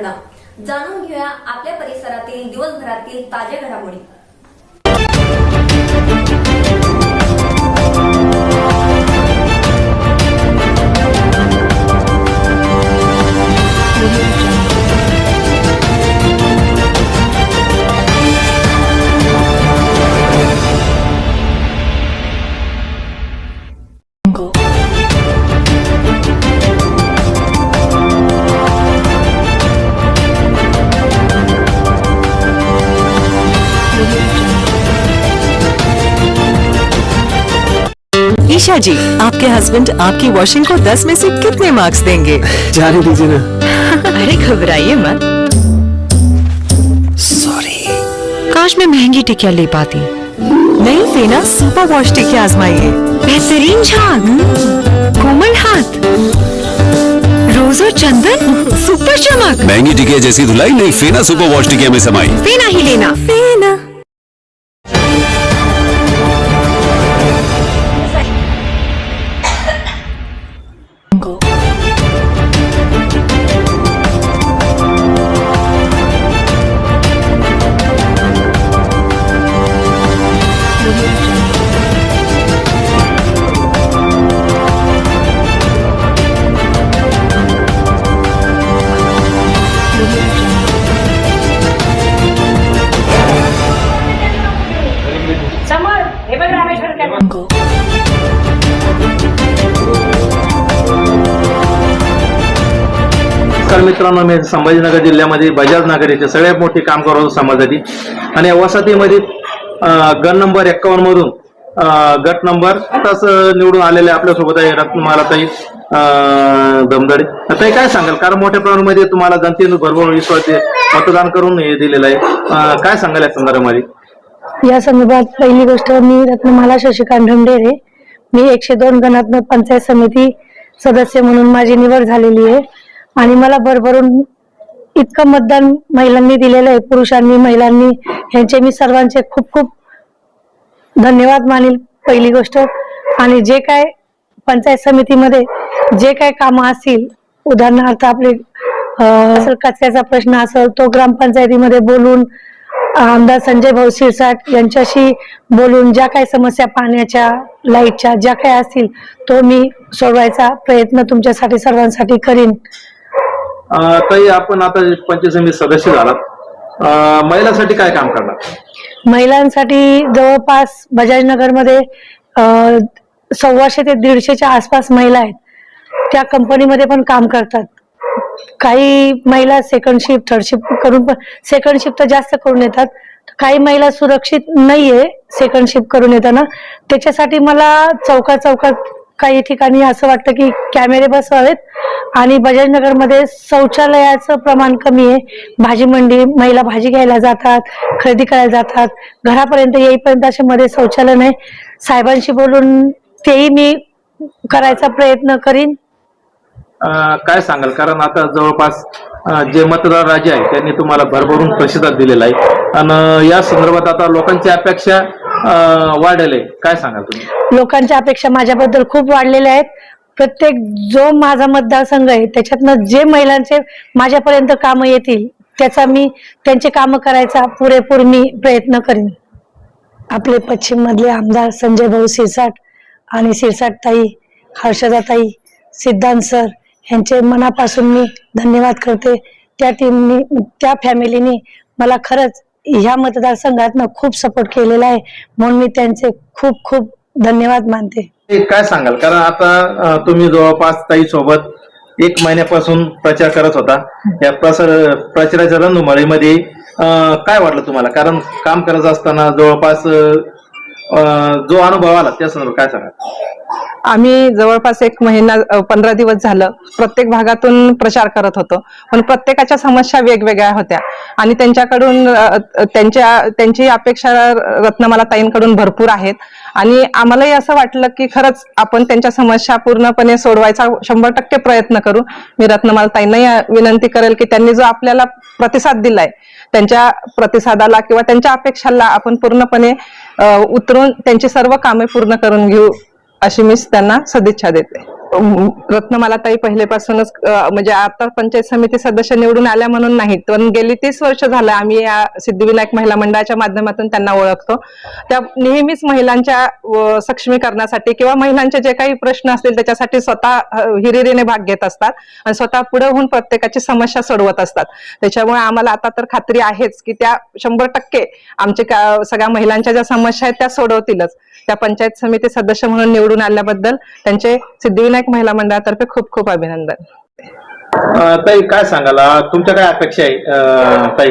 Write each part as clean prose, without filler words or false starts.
घटना जाणून घेऊया आपल्या परिसरातील दिवसभरातील ताज्या घडामोडी। ईशा जी, आपके हस्बैंड आपकी वॉशिंग को 10 में से कितने मार्क्स देंगे? जाने दीजिए ना। अरे घबराइए मत। सॉरी। काश मैं महंगी टिकिया ले पाती। नई फेना सुपर वॉश टिकिया आजमाइए। बेहतरीन झाग, कोमल हाथ, रोज और चंदन, सुपर चमक। महंगी टिकिया जैसी धुलाई नई फेना सुपर वॉश टिकिया में समाई। फेना ही लेना। फेना। नमस्कार मित्रांनो, मी संभाजीनगर जिल्ह्यामध्ये बजाज नगर येथे सगळ्यात मोठी काम करतो समाजाची आणि वसाहतीमध्ये गण नंबर 51 मधून गट नंबर आताच निवडून आलेले आपल्यासोबत आहे रत्नमालाताई दमदडे। ताई काय सांगाल, कारण मोठ्या प्रमाणामध्ये तुम्हाला जनतेने भरभरून विश्वास मतदान करून हे दिलेलं आहे, काय सांगाल या संदर्भामध्ये? या संदर्भात पहिली गोष्ट, मी रत्नमाला शशिकांत ढमढेरे, मी 102 गणात्मक पंचायत समिती सदस्य म्हणून माझी निवड झालेली आहे आणि मला भरभरून इतकं मतदान महिलांनी दिलेलं आहे, पुरुषांनी महिलांनी, यांचे मी सर्वांचे खूप खूप धन्यवाद मानेल पहिली गोष्ट। आणि जे काय पंचायत समितीमध्ये जे काय कामं असतील, उदाहरणार्थ आपले कचऱ्याचा प्रश्न असेल तो ग्रामपंचायतीमध्ये बोलून आमदार संजय भाऊ शिरसाट यांच्याशी बोलून ज्या काही समस्या पाण्याच्या लाईटच्या ज्या काही असतील तो मी सोडवायचा प्रयत्न तुमच्यासाठी सर्वांसाठी करीन। ताई, आपण आता पंचायत समिती सदस्य झालात, महिलांसाठी काय काम करणार? महिलांसाठी जवळपास बजाजनगरमध्ये 100 ते 150च्या आसपास महिला आहेत, त्या कंपनीमध्ये पण काम करतात। काही महिला सेकंड शिफ्ट थर्ड शिफ्ट करून पण, सेकंड शिफ्ट तर जास्त करून येतात, काही महिला सुरक्षित नाहीये सेकंड शिफ्ट करून येताना, त्याच्यासाठी मला चौकात काही ठिकाणी असं वाटतं की कॅमेरे बसवावेत आणि बजाजनगरमध्ये शौचालयाचं प्रमाण कमी आहे। भाजी मंडी, महिला भाजी घ्यायला जातात, खरेदी करायला जातात, घरापर्यंत येईपर्यंत अशा मध्ये शौचालय नाही। साहेबांशी बोलून तेही मी करायचा प्रयत्न करीन। काय सांगाल, कारण आता जवळपास जे मतदार राजे आहेत त्यांनी तुम्हाला भरभरून प्रतिसाद दिलेला आहे आणि या संदर्भात आता लोकांची अपेक्षा वाढलेली आहे, काय सांगाल तुम्ही? लोकांच्या अपेक्षा माझ्याबद्दल खूप वाढलेल्या आहेत। प्रत्येक जो माझा मतदारसंघ आहे त्याच्यातनं जे महिलांचे माझ्यापर्यंत कामं येतील त्याचा मी त्यांचे कामं करायचा पुरेपूर मी प्रयत्न करीन। आपले पश्चिम मधले आमदार संजय भाऊ शिरसाट आणि शिरसाट ताई, हर्षदाताई, सिद्धांत सर यांचे मनापासून मी धन्यवाद करते। त्या टीमनी, त्या फॅमिलीनी मला खरंच ह्या मतदारसंघातनं खूप सपोर्ट केलेला आहे, म्हणून मी त्यांचे खूप खूप धन्यवाद मानते। काय सांगाल, कारण आता तुम्ही जवळपास ताई सोबत 1 महिन्यापासून प्रचार करत होता, या प्रचाराच्या रणधुमाळीमध्ये काय वाटलं तुम्हाला? कारण काम करत असताना जवळपास जो अनुभव आला त्या संदर्भात काय सांगाल? आम्ही जवळपास 1 महिना 15 दिवस झालं प्रत्येक भागातून प्रचार करत होतो, पण प्रत्येकाच्या समस्या वेगवेगळ्या होत्या आणि त्यांच्याकडून त्यांची अपेक्षा रत्नमाला ताईंकडून भरपूर आहेत आणि आम्हालाही असं वाटलं की खरंच आपण त्यांच्या समस्या पूर्णपणे सोडवायचा 100% प्रयत्न करू। मी रत्नमाला ताईंनाही विनंती करेल की त्यांनी जो आपल्याला प्रतिसाद दिलाय त्यांच्या प्रतिसादाला किंवा त्यांच्या अपेक्षाला आपण पूर्णपणे उतरून त्यांची सर्व कामे पूर्ण करून घेऊ अशी मी त्यांना सदिच्छा देते। रत्नमालाताई पहिलेपासूनच म्हणजे आता पंचायत समिती सदस्य निवडून आल्या म्हणून नाहीत, पण गेली 30 वर्ष झालं आम्ही या सिद्धिविनायक महिला मंडळाच्या माध्यमातून त्यांना ओळखतो. त्या नेहमीच महिलांच्या सक्षमीकरणासाठी किंवा महिलांचे जे काही प्रश्न असतील त्याच्यासाठी स्वतः हिरिरीने भाग घेत असतात आणि स्वतः पुढे होऊन प्रत्येकाची समस्या सोडवत असतात. त्याच्यामुळे आम्हाला आता तर खात्री आहेच की त्या 100% आमच्या सगळ्या महिलांच्या ज्या समस्या आहेत त्या सोडवतीलच. त्या पंचायत समिती सदस्य म्हणून निवडून आल्याबद्दल त्यांचे सिद्धिविनायक महिला मंडळातर्फे खूप खूप अभिनंदन. ताई काय सांगाल, तुमच्या काय अपेक्षा आहे ताई?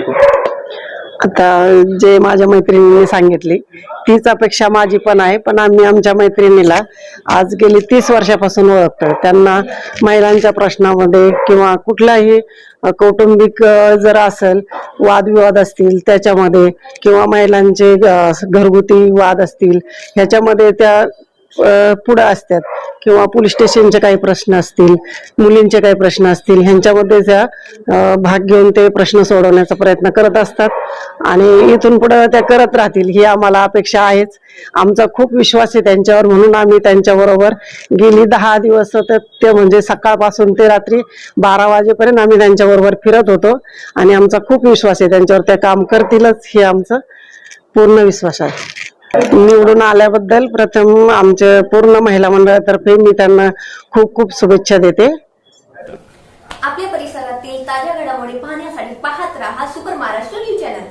आता जे माझ्या मैत्रिणीने सांगितली तीच अपेक्षा माझी पण आहे, पण आम्ही आमच्या मैत्रिणीला आज गेली 30 वर्षापासून ओळखतो. त्यांना महिलांच्या प्रश्नामध्ये किंवा कुठलाही कौटुंबिक जर असेल वादविवाद असतील त्याच्यामध्ये किंवा महिलांचे घरगुती वाद असतील ह्याच्यामध्ये त्या पुढे असतात किंवा पोलीस स्टेशनचे काही प्रश्न असतील, मुलींचे काही प्रश्न असतील, ह्यांच्यामध्ये त्या भाग घेऊन ते प्रश्न सोडवण्याचा प्रयत्न करत असतात आणि इथून पुढे त्या करत राहतील ही आम्हाला अपेक्षा आहेच. आमचा खूप विश्वास आहे त्यांच्यावर, म्हणून आम्ही त्यांच्याबरोबर गेली 10 दिवस सतत ते म्हणजे सकाळपासून ते रात्री 12 वाजेपर्यंत आम्ही त्यांच्याबरोबर फिरत होतो आणि आमचा खूप विश्वास आहे त्यांच्यावर, त्या काम करतीलच हे आमचं पूर्ण विश्वास आहे. निवडून आल्याबद्दल प्रथम आमच्या पूर्ण महिला मंडळातर्फे मी त्यांना खूप खूप शुभेच्छा देते. आपल्या परिसरातील ताज्या घडामोडी पाहण्यासाठी पाहत राहा सुपर महाराष्ट्र न्यूज चॅनल.